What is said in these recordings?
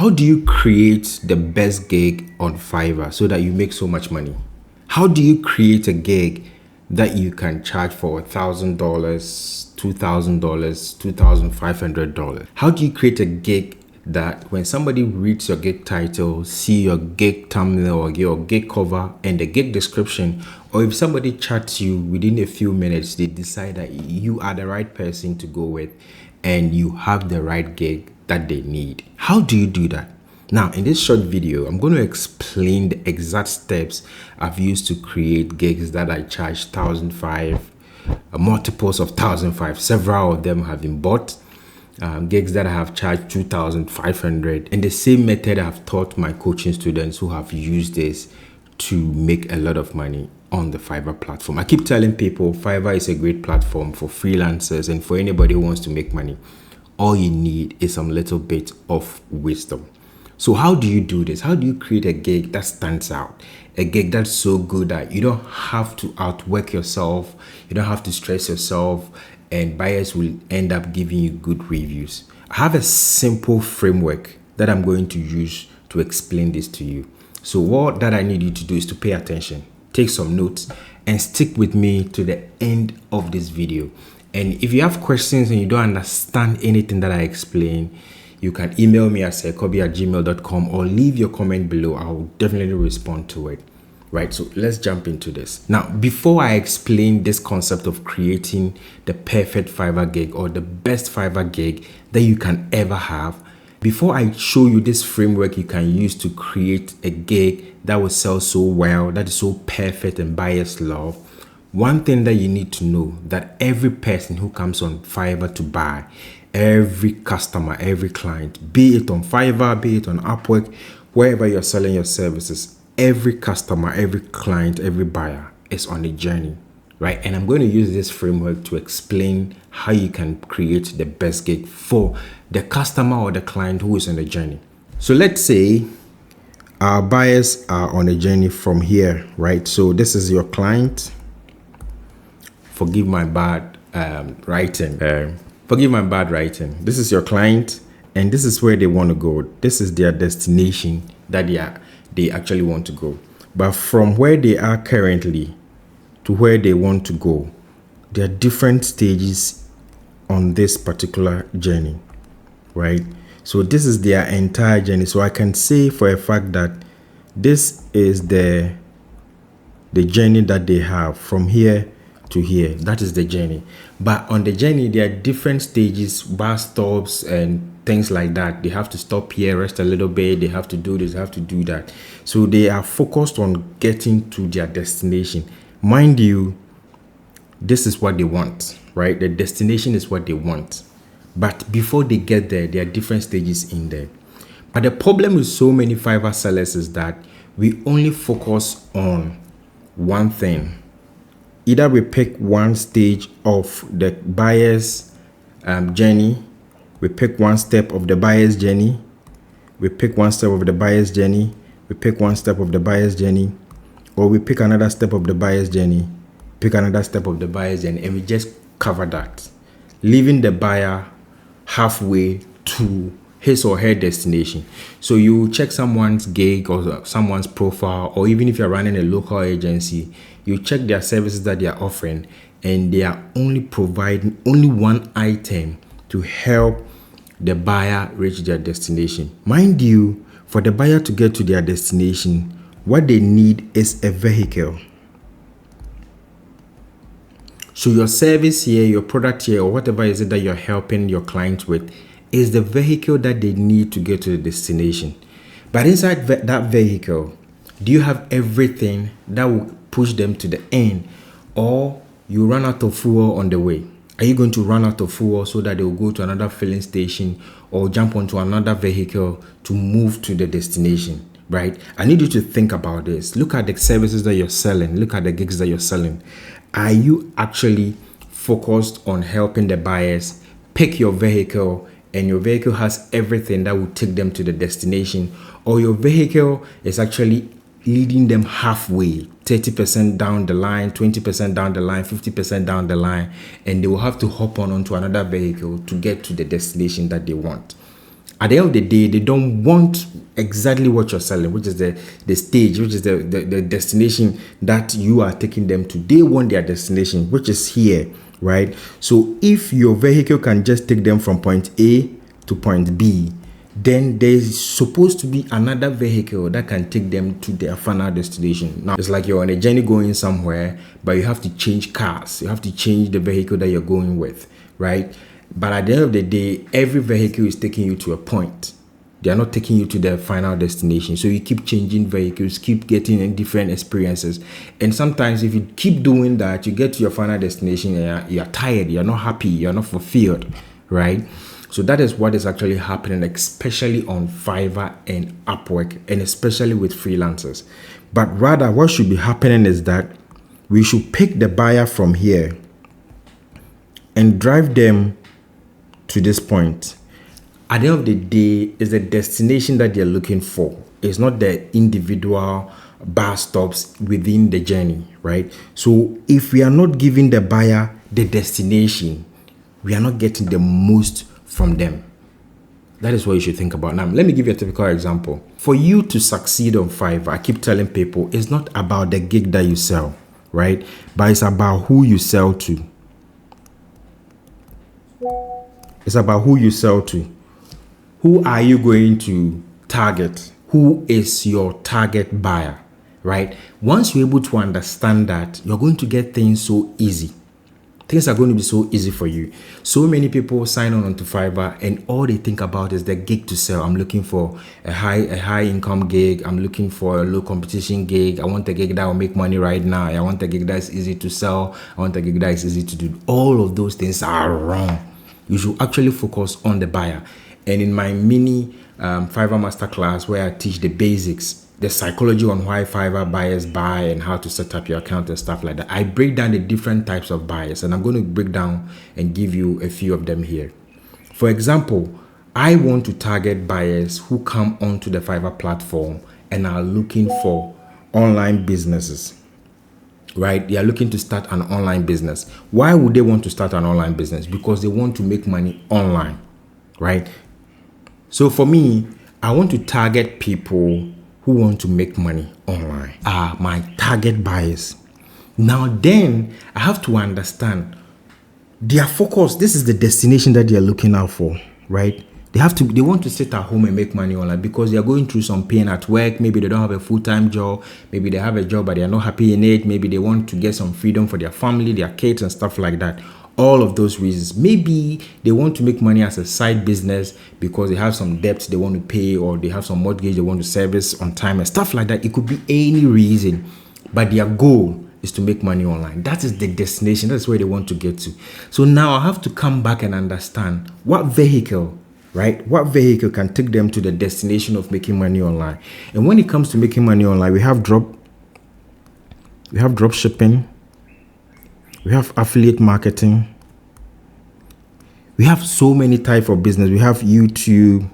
How do you create the best gig on Fiverr so that you make so much money? How do you create a gig that you can charge for $1,000, $2,000, $2,500? How do you create a gig that when somebody reads your gig title, see your gig thumbnail or your gig cover and the gig description, or if somebody chats you within a few minutes, they decide that you are the right person to go with and you have the right gig that they need? How do you do that? Now, in this short video, I'm going to explain the exact steps I've used to create gigs that I charge $1,500, multiples of $1,500. Several of them have been bought. Gigs that I have charged $2,500. And the same method I've taught my coaching students who have used this to make a lot of money on the Fiverr platform. I keep telling people Fiverr is a great platform for freelancers and for anybody who wants to make money. All you need is some little bit of wisdom. So how do you do this? How do you create a gig that stands out? A gig that's so good that you don't have to outwork yourself. You don't have to stress yourself, and buyers will end up giving you good reviews. I have a simple framework that I'm going to use to explain this to you. So what that I need you to do is to pay attention, take some notes, and stick with me to the end of this video. And if you have questions and you don't understand anything that I explain, you can email me at sekobi@gmail.com or leave your comment below. I will definitely respond to it. Right, so let's jump into this. Now, before I explain this concept of creating the perfect Fiverr gig or the best Fiverr gig that you can ever have, before I show you this framework you can use to create a gig that will sell so well, that is so perfect and buyers love, one thing that you need to know that every person who comes on Fiverr to buy, every customer, every client, be it on Fiverr, be it on Upwork, wherever you're selling your services, every customer, every client, every buyer is on a journey, right? And I'm going to use this framework to explain how you can create the best gig for the customer or the client who is on a journey. So let's say our buyers are on a journey from here, right? So this is your client. Forgive my bad writing. This is your client, and this is where they want to go. This is their destination that they actually want to go. But from where they are currently to where they want to go, there are different stages on this particular journey, right? So this is their entire journey. So I can say for a fact that this is the journey that they have from here to here. That is the journey. But on the journey, there are different stages, bus stops and things like that. They have to stop here, rest a little bit. They have to do this, they have to do that. So they are focused on getting to their destination. Mind you, this is what they want, right? The destination is what they want. But before they get there, there are different stages in there. But the problem with so many Fiverr sellers is that we only focus on one thing. Either we pick one stage of the buyer's journey, we pick one step of the buyer's journey, we pick one step of the buyer's journey, we pick one step of the buyer's journey, or we pick another step of the buyer's journey, pick another step of the buyer's journey, and we just cover that, leaving the buyer halfway to his or her destination. So you check someone's gig or someone's profile, or even if you're running a local agency, you check their services that they are offering, and they are only providing only one item to help the buyer reach their destination. Mind you, for the buyer to get to their destination, what they need is a vehicle. So your service here, your product here, or whatever is it that you're helping your client with is the vehicle that they need to get to the destination. But inside that vehicle, do you have everything that will push them to the end, or you run out of fuel on the way? Are you going to run out of fuel so that they will go to another filling station or jump onto another vehicle to move to the destination, right? I need you to think about this. Look at the services that you're selling. Look at the gigs that you're selling. Are you actually focused on helping the buyers pick your vehicle, and your vehicle has everything that will take them to the destination, or your vehicle is actually leading them halfway, 30% down the line, 20% down the line, 50% down the line, and they will have to hop onto another vehicle to get to the destination that they want? At the end of the day, they don't want exactly what you're selling, which is the stage, which is the destination that you are taking them to. They want their destination, which is here, right? So if your vehicle can just take them from point A to point B, then there's supposed to be another vehicle that can take them to their final destination. Now, it's like you're on a journey going somewhere, but you have to change cars. You have to change the vehicle that you're going with, right? But at the end of the day, every vehicle is taking you to a point. They are not taking you to their final destination. So you keep changing vehicles, keep getting different experiences. And sometimes if you keep doing that, you get to your final destination and you're tired, you're not happy, you're not fulfilled, right? So that is what is actually happening, especially on Fiverr and Upwork, and especially with freelancers. But rather, what should be happening is that we should pick the buyer from here and drive them to this point. At the end of the day, it's the destination that they're looking for. It's not the individual bus stops within the journey, right? So if we are not giving the buyer the destination, we are not getting the most from them. That is what you should think about. Now, let me give you a typical example. For you to succeed on Fiverr, I keep telling people, it's not about the gig that you sell, right? But it's about who you sell to. It's about who you sell to. Who are you going to target? Who is your target buyer, right? Once you're able to understand that, you're going to get things so easy. Things are going to be so easy for you. So many people sign on to Fiverr and all they think about is the gig to sell. I'm looking for a high income gig. I'm looking for a low competition gig. I want a gig that will make money right now. I want a gig that is easy to sell. I want a gig that is easy to do. All of those things are wrong. You should actually focus on the buyer. And in my mini Fiverr masterclass where I teach the basics, the psychology on why Fiverr buyers buy and how to set up your account and stuff like that, I break down the different types of buyers, and I'm going to break down and give you a few of them here. For example, I want to target buyers who come onto the Fiverr platform and are looking for online businesses, right? They are looking to start an online business. Why would they want to start an online business? Because they want to make money online, right? So for me, I want to target people who want to make money online, are my target buyers. Now then, I have to understand their focus. This is the destination that they are looking out for, right? They want to sit at home and make money online because they are going through some pain at work. Maybe they don't have a full-time job. Maybe they have a job, but they are not happy in it. Maybe they want to get some freedom for their family, their kids and stuff like that. All of those reasons. Maybe they want to make money as a side business because they have some debts they want to pay, or they have some mortgage they want to service on time and stuff like that. It could be any reason, but their goal is to make money online. That is the destination. That's where they want to get to. So now I have to come back and understand what vehicle, right? What vehicle can take them to the destination of making money online. And when it comes to making money online, we have drop shipping. We have affiliate marketing. We have so many types of business. We have YouTube.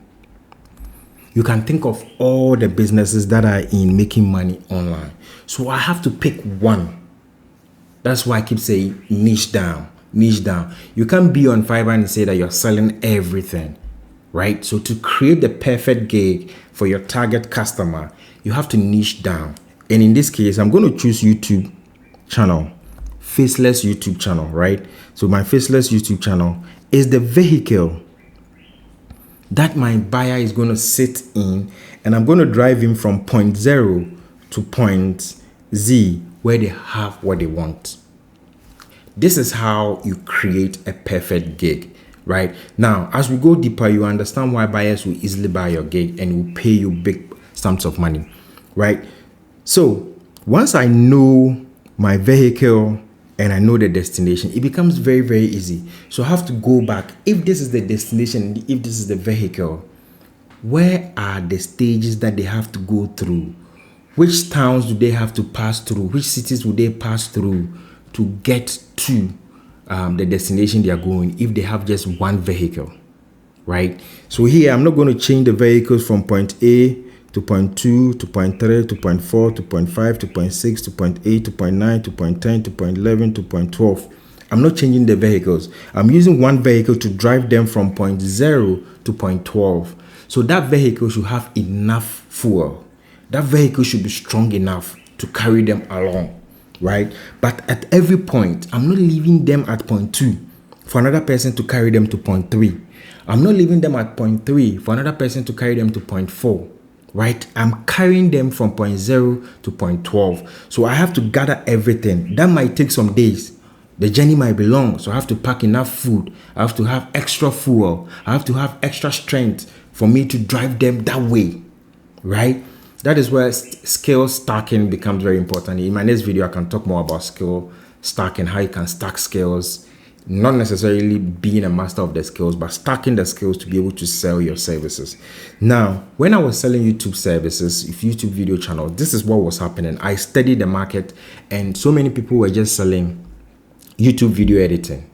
You can think of all the businesses that are in making money online. So I have to pick one. That's why I keep saying niche down, niche down. You can't be on Fiverr and say that you're selling everything, right? So to create the perfect gig for your target customer, you have to niche down. And in this case, I'm going to choose YouTube channel. Faceless YouTube channel, right? So my faceless YouTube channel is the vehicle that my buyer is going to sit in, and I'm going to drive him from point 0 to point Z where they have what they want. This is how you create a perfect gig, right? Now, as we go deeper, you understand why buyers will easily buy your gig and will pay you big sums of money, right? So once I know my vehicle and I know the destination, it becomes very, very easy. So I have to go back. If this is the destination, if this is the vehicle, where are the stages that they have to go through? Which towns do they have to pass through? Which cities will they pass through to get to the destination they are going, if they have just one vehicle, right? So here, I'm not going to change the vehicles from point A to point 2, to point 3, to point 4, to point 5, to point 6, to point 8, to point 9, to point 10, to point 11, to point 12. I'm not changing the vehicles. I'm using one vehicle to drive them from point 0 to point 12. So that vehicle should have enough fuel. That vehicle should be strong enough to carry them along, right? But at every point, I'm not leaving them at point 2 for another person to carry them to point 3. I'm not leaving them at point 3 for another person to carry them to point 4, right? I'm carrying them from point 0 to point 12. So I have to gather everything. That might take some days. The journey might be long, so I have to pack enough food. I have to have extra fuel. I have to have extra strength for me to drive them that way, right? That is where skill stacking becomes very important. In my next video, I can talk more about skill stacking, how you can stack skills, not necessarily being a master of the skills, but stacking the skills to be able to sell your services. Now, when I was selling YouTube services, if YouTube video channel, this is what was happening. I studied the market, and so many people were just selling YouTube video editing.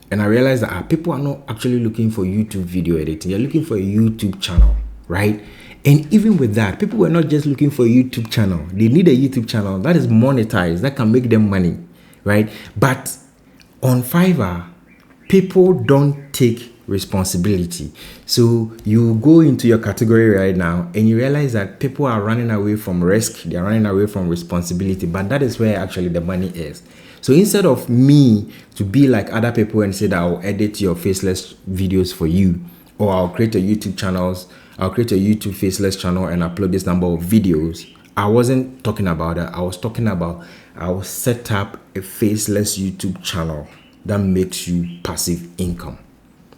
And I realized that people are not actually looking for YouTube video editing. They're looking for a YouTube channel, right? And even with that, people were not just looking for a YouTube channel. They need a YouTube channel that is monetized, that can make them money, right? But on Fiverr, people don't take responsibility. So you go into your category right now and you realize that people are running away from risk. They're running away from responsibility. But that is where actually the money is. So instead of me to be like other people and say that I'll edit your faceless videos for you, or I'll create a YouTube faceless channel and upload this number of videos, I wasn't talking about that. I was talking about I'll set up a faceless YouTube channel that makes you passive income,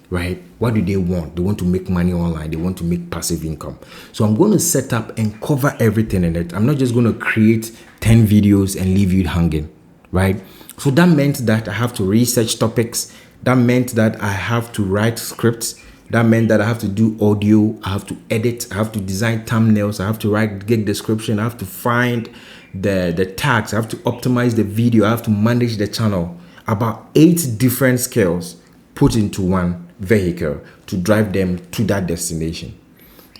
right? What do they want? They want to make money online. They want to make passive income. So I'm going to set up and cover everything in it. I'm not just going to create 10 videos and leave you hanging, right? So that meant that I have to research topics. That meant that I have to write scripts. That meant that I have to do audio, I have to edit, I have to design thumbnails, I have to write gig description, I have to find the tags, I have to optimize the video, I have to manage the channel. About 8 different skills put into one vehicle to drive them to that destination.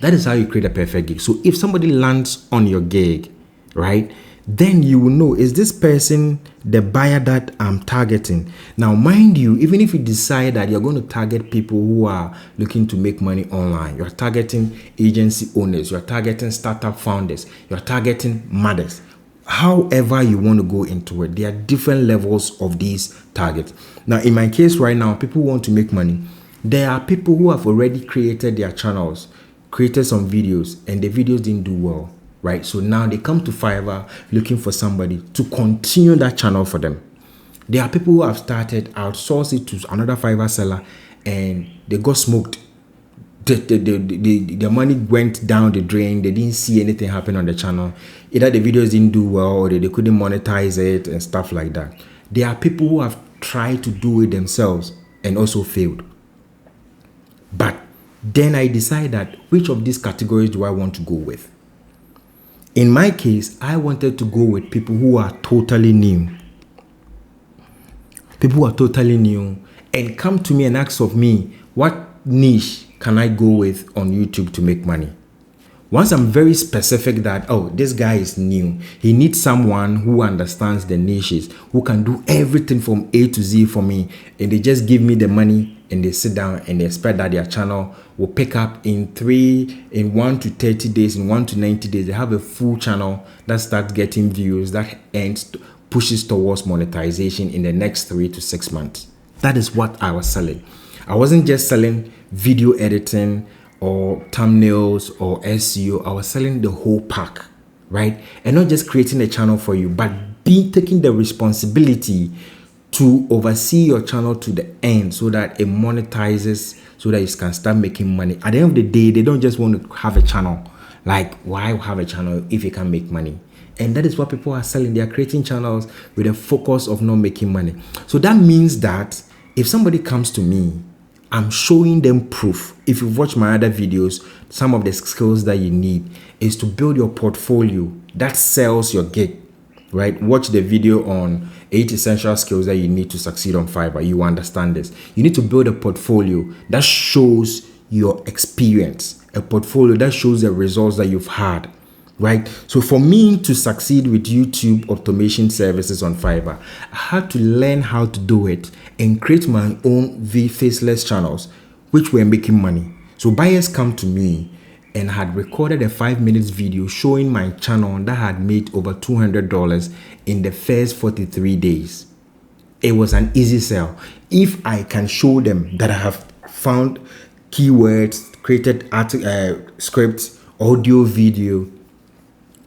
That is how you create a perfect gig. So if somebody lands on your gig, right, then you will know, is this person the buyer that I'm targeting? Now, mind you, even if you decide that you're going to target people who are looking to make money online, you're targeting agency owners, you're targeting startup founders, you're targeting mothers, however you want to go into it, there are different levels of these targets. Now, in my case right now, people want to make money. There are people who have already created their channels, created some videos, and the videos didn't do well. Right, so now they come to Fiverr looking for somebody to continue that channel for them. There are people who have started, outsource it to another Fiverr seller, and they got smoked. Their money went down the drain. They didn't see anything happen on the channel. Either the videos didn't do well, or they couldn't monetize it and stuff like that. There are people who have tried to do it themselves and also failed. But then I decide that which of these categories do I want to go with? In my case, I wanted to go with people who are totally new. People who are totally new and come to me and ask of me, what niche can I go with on YouTube to make money? Once I'm very specific that, oh, this guy is new, he needs someone who understands the niches, who can do everything from A to Z for me, and they just give me the money and they sit down and they expect that their channel will pick up in 1 to 30 days, in 1 to 90 days. They have a full channel that starts getting views, that pushes towards monetization in the next 3 to 6 months. That is what I was selling. I wasn't just selling video editing or thumbnails or SEO. I was selling the whole pack, right? And not just creating a channel for you, but taking the responsibility to oversee your channel to the end so that it monetizes, so that you can start making money. At the end of the day, they don't just want to have a channel. Like, why have a channel if you can make money? And that is what people are selling. They are creating channels with a focus of not making money. So that means that if somebody comes to me, I'm showing them proof. If you've watched my other videos, some of the skills that you need is to build your portfolio that sells your gig, right? Watch the video on 8 essential skills that you need to succeed on Fiverr. You understand this. You need to build a portfolio that shows your experience, a portfolio that shows the results that you've had, right? So for me to succeed with YouTube automation services on Fiverr, I had to learn how to do it and create my own faceless channels, which were making money. So buyers come to me and had recorded a 5 minutes video showing my channel that had made over $200 in the first 43 days. It was an easy sell. If I can show them that I have found keywords, created scripts, audio, video,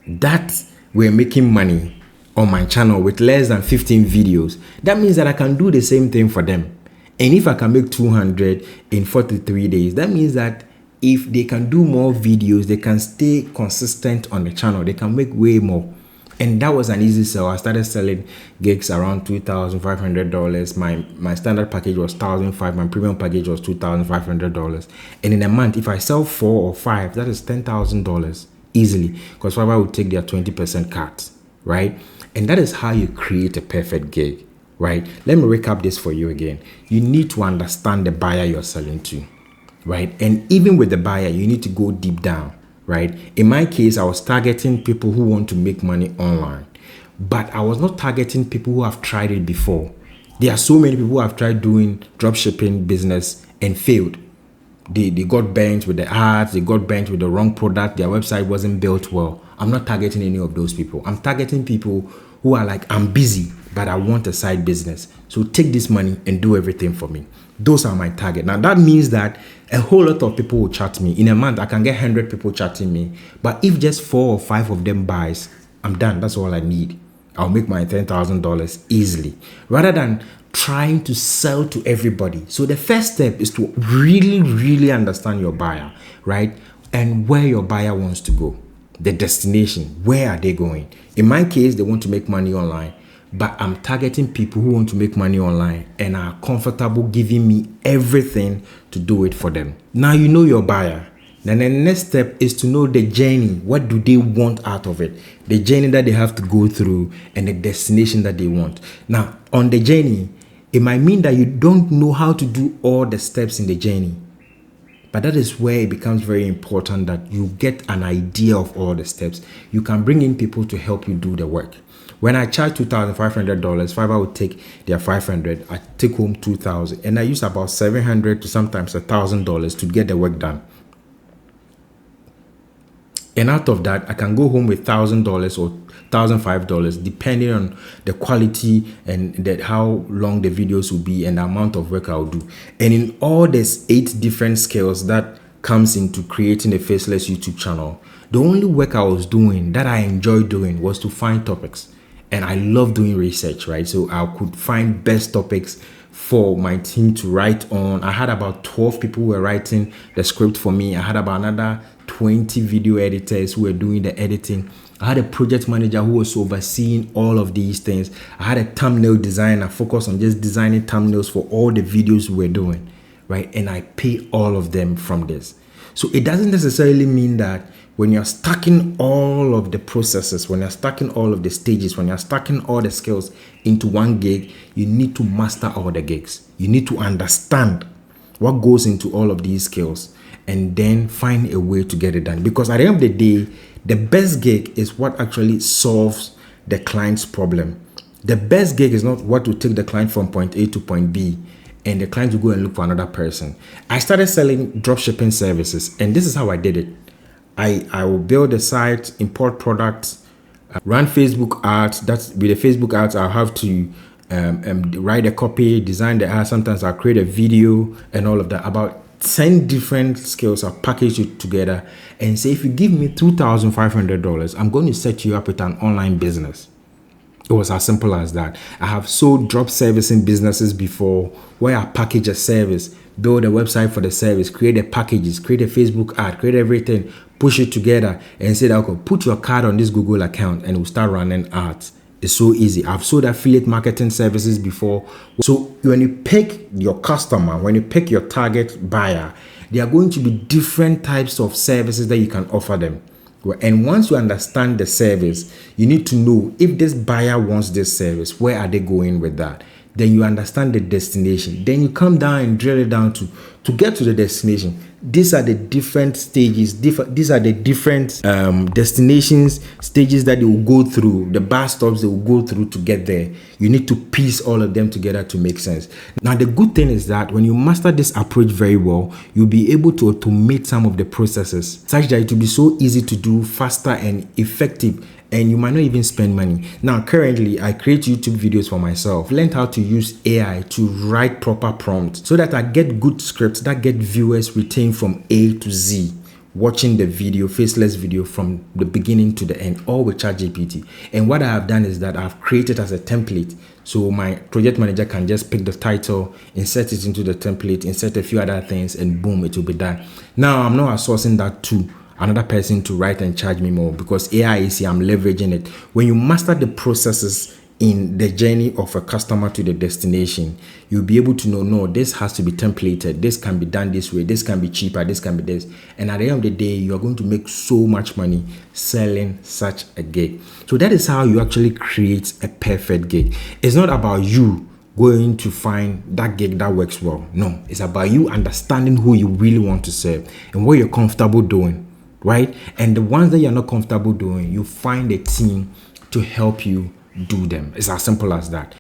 that we're making money on my channel with less than 15 videos, that means that I can do the same thing for them. And if I can make 200 in 43 days, that means that if they can do more videos, they can stay consistent on the channel, they can make way more. And that was an easy sell. I started selling gigs around $2,500. My standard package was $1,500. My premium package was $2,500. And in a month, if I sell 4 or 5, that is $10,000 easily, because Fiverr will take their 20% cut, right? And that is how you create a perfect gig, right? Let me recap this for you again. You need to understand the buyer you're selling to, right? And even with the buyer, you need to go deep down, right? In my case, I was targeting people who want to make money online, but I was not targeting people who have tried it before. There are so many people who have tried doing dropshipping business and failed. They got bent with the ads, they got bent with the wrong product, their website wasn't built well. I'm not targeting any of those people. I'm targeting people who are like, I'm busy, but I want a side business. So take this money and do everything for me. Those are my target. Now that means that a whole lot of people will chat me. In a month, I can get 100 people chatting me. But if just 4 or 5 of them buys, I'm done. That's all I need. I'll make my $10,000 easily, rather than trying to sell to everybody. So the first step is to really understand your buyer, right? And where your buyer wants to go, the destination, where are they going? In my case, they want to make money online, but I'm targeting people who want to make money online and are comfortable giving me everything to do it for them. Now you know your buyer. Then the next step is to know the journey. What do they want out of it? The journey that they have to go through and the destination that they want. Now, on the journey, it might mean that you don't know how to do all the steps in the journey. But that is where it becomes very important that you get an idea of all the steps. You can bring in people to help you do the work. When I charge $2,500, Fiverr would take their $500. I take home $2,000, and I use about $700 to sometimes $1,000 to get the work done. And out of that, I can go home with $1,000 or $1,005, depending on the quality and how long the videos will be and the amount of work I'll do. And in all these 8 different skills that comes into creating a faceless YouTube channel, the only work I was doing that I enjoyed doing was to find topics. And I love doing research, right? So I could find best topics for my team to write on. I had about 12 people who were writing the script for me. I had about another 20 video editors who were doing the editing. I had a project manager who was overseeing all of these things. I had a thumbnail designer focused on just designing thumbnails for all the videos we were doing, right? And I pay all of them from this. So it doesn't necessarily mean that when you're stacking all of the processes, when you're stacking all of the stages, when you're stacking all the skills into one gig, you need to master all the gigs. You need to understand what goes into all of these skills and then find a way to get it done. Because at the end of the day, the best gig is what actually solves the client's problem. The best gig is not what will take the client from point A to point B and the client will go and look for another person. I started selling dropshipping services, and this is how I did it. I will build a site, import products, run Facebook ads. That's with the Facebook ads, I'll have to write a copy, design the ad. Sometimes I'll create a video and all of that. About 10 different skills, I'll package it together and say, if you give me $2,500, I'm going to set you up with an online business. It was as simple as that. I have sold drop servicing businesses before, where I package a service, build a website for the service, create the packages, create a Facebook ad, create everything, push it together and say that, okay, put your card on this Google account and we'll start running ads. It's so easy. I've sold affiliate marketing services before. So when you pick your customer, when you pick your target buyer, there are going to be different types of services that you can offer them. And once you understand the service, you need to know if this buyer wants this service, where are they going with that? Then you understand the destination. Then you come down and drill it down to to get to the destination, these are the different stages, these are the different destinations, stages that they will go through, the bus stops they will go through to get there. You need to piece all of them together to make sense. Now, the good thing is that when you master this approach very well, you'll be able to automate some of the processes such that it will be so easy to do, faster and effective, and you might not even spend money. Now, currently, I create YouTube videos for myself, learned how to use AI to write proper prompts so that I get good scripts that get viewers retained from A to Z, watching the video, faceless video from the beginning to the end, all with ChatGPT. And what I have done is that I've created as a template. So my project manager can just pick the title, insert it into the template, insert a few other things, and boom, it will be done. Now, I'm not outsourcing that to another person to write and charge me more, because AI is here, I'm leveraging it. When you master the processes in the journey of a customer to the destination, you'll be able to know, no, this has to be templated, this can be done this way, this can be cheaper, this can be this. And at the end of the day, you're going to make so much money selling such a gig. So that is how you actually create a perfect gig. It's not about you going to find that gig that works well. No, it's about you understanding who you really want to serve and what you're comfortable doing, right? And the ones that you're not comfortable doing, you find a team to help you do them. It's as simple as that.